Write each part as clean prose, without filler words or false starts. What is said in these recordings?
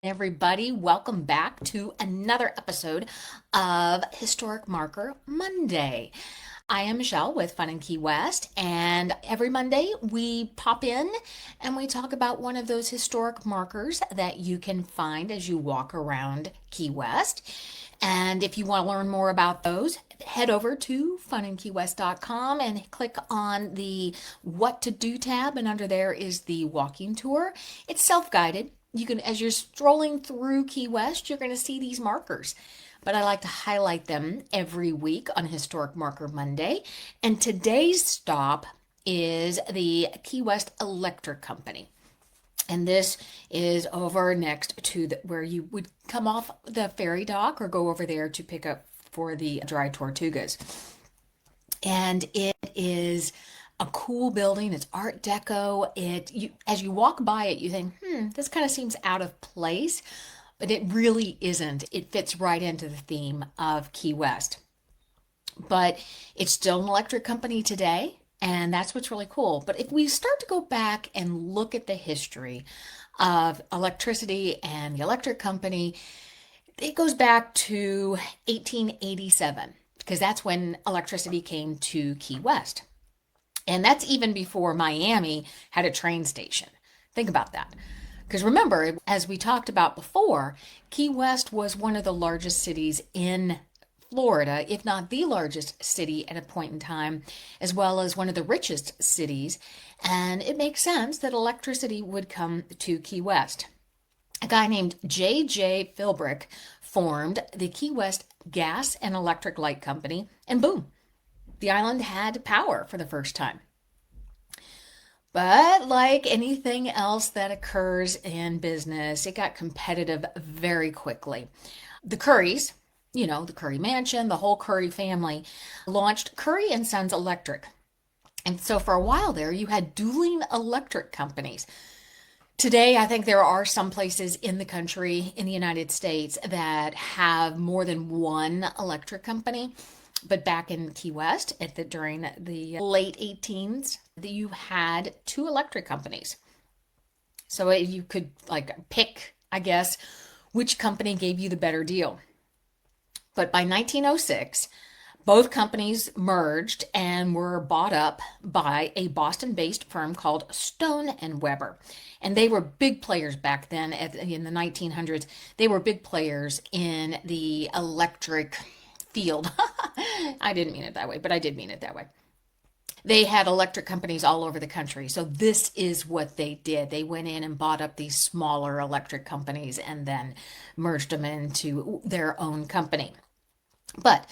Everybody, welcome back to another episode of Historic Marker Monday. I am Michele with Fun in Key West, and every Monday we pop in and we talk about one of those historic markers that you can find as you walk around Key West. And if you want to learn more about those, head over to FunInKeyWest.com and click on the What to Do tab, and under there is the walking tour. It's self-guided. You can, as you're strolling through Key West, you're going to see these markers. But I like to highlight them every week on Historic Marker Monday. And today's stop is the Key West Electric Company. And this is over next to where you would come off the ferry dock or go over there to pick up for the dry tortugas. And it is a cool building. It's Art Deco. As you walk by it, you think, this kind of seems out of place, but it really isn't. It fits right into the theme of Key West. But it's still an electric company today, and that's what's really cool. But if we start to go back and look at the history of electricity and the electric company, it goes back to 1887, because that's when electricity came to Key West. And that's even before Miami had a train station. Think about that. Because remember, as we talked about before, Key West was one of the largest cities in Florida, if not the largest city at a point in time, as well as one of the richest cities. And it makes sense that electricity would come to Key West. A guy named J.J. Philbrick formed the Key West Gas and Electric Light Company, and boom, the island had power for the first time. But like anything else that occurs in business, it got competitive very quickly. The Currys, the Curry Mansion, the whole Curry family, launched Curry and Sons Electric. And so for a while there, you had dueling electric companies. Today, I think there are some places in the country, in the United States, that have more than one electric company. But back in Key West, during the late 18s, you had two electric companies. So you could pick, I guess, which company gave you the better deal. But by 1906, both companies merged and were bought up by a Boston-based firm called Stone and Weber. And they were big players back then in the 1900s. They were big players in the electric field. I didn't mean it that way, but I did mean it that way. They had electric companies all over the country. So this is what they did. They went in and bought up these smaller electric companies and then merged them into their own company. But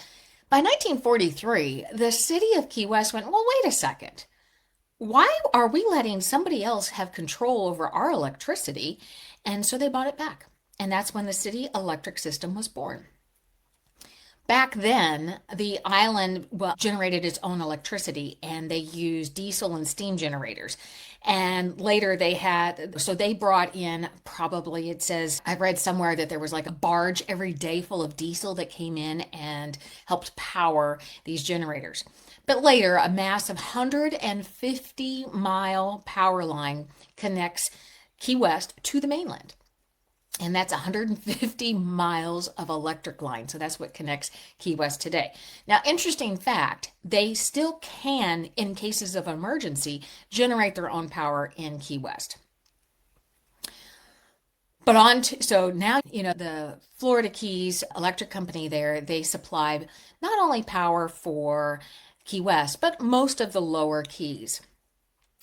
by 1943, the city of Key West went, well, wait a second. Why are we letting somebody else have control over our electricity? And so they bought it back. And that's when the city electric system was born. Back then, the island generated its own electricity, and they used diesel and steam generators. And later they brought in, probably, it says, I read somewhere that there was like a barge every day full of diesel that came in and helped power these generators. But later, a massive 150-mile power line connects Key West to the mainland. And that's 150 miles of electric line. So that's what connects Key West today. Now, interesting fact, they still can, in cases of emergency, generate their own power in Key West. But so now, the Florida Keys Electric Company there, they supply not only power for Key West, but most of the lower keys.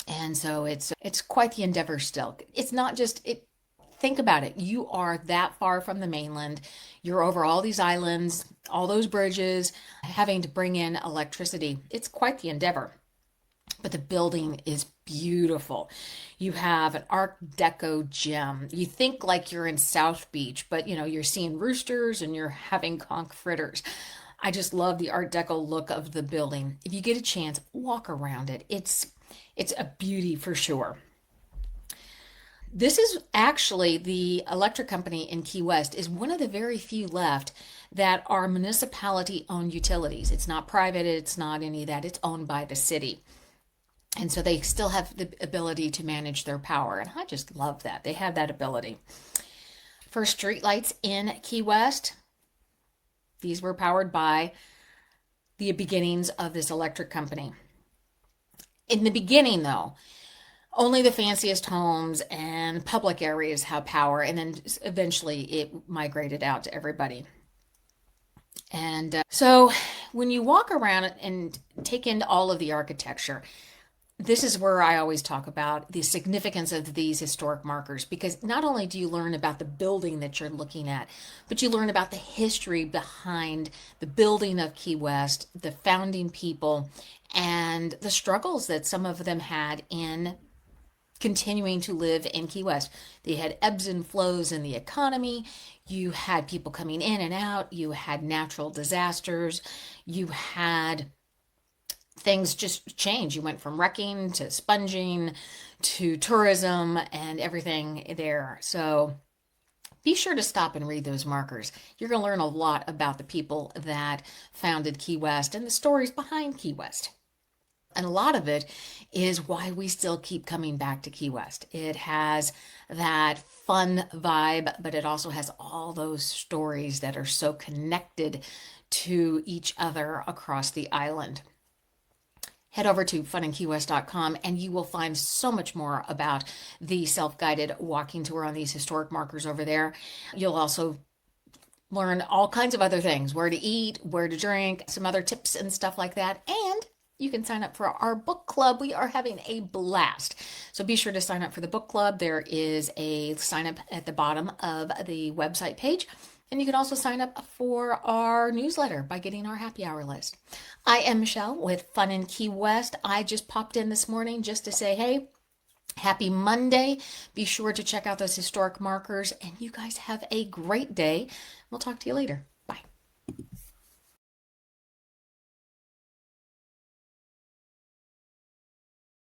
And so it's quite the endeavor still. It's not just, think about it. You are that far from the mainland. You're over all these islands, all those bridges, having to bring in electricity. It's quite the endeavor. But the building is beautiful. You have an Art Deco gym. You think like you're in South Beach, but you're seeing roosters and you're having conch fritters. I just love the Art Deco look of the building. If you get a chance, walk around it. It's a beauty for sure. This is actually the electric company in Key West is one of the very few left that are municipality-owned utilities. It's not private, it's not any of that, it's owned by the city. And so they still have the ability to manage their power. And I just love that. They have that ability. First streetlights in Key West, these were powered by the beginnings of this electric company. In the beginning, though, only the fanciest homes and public areas have power, and then eventually it migrated out to everybody. And so when you walk around and take in all of the architecture, this is where I always talk about the significance of these historic markers, because not only do you learn about the building that you're looking at, but you learn about the history behind the building of Key West, the founding people, and the struggles that some of them had in continuing to live in Key West. They had ebbs and flows in the economy. You had people coming in and out. You had natural disasters. You had things just change. You went from wrecking to sponging to tourism and everything there. So be sure to stop and read those markers. You're going to learn a lot about the people that founded Key West and the stories behind Key West. And a lot of it is why we still keep coming back to Key West. It has that fun vibe, but it also has all those stories that are so connected to each other across the island. Head over to FunInKeyWest.com and you will find so much more about the self-guided walking tour on these historic markers over there. You'll also learn all kinds of other things, where to eat, where to drink, some other tips and stuff like that. And you can sign up for our book club. We are having a blast. So be sure to sign up for the book club. There is a sign up at the bottom of the website page. And you can also sign up for our newsletter by getting our happy hour list. I am Michele with Fun in Key West. I just popped in this morning just to say, hey, happy Monday. Be sure to check out those historic markers. And you guys have a great day. We'll talk to you later.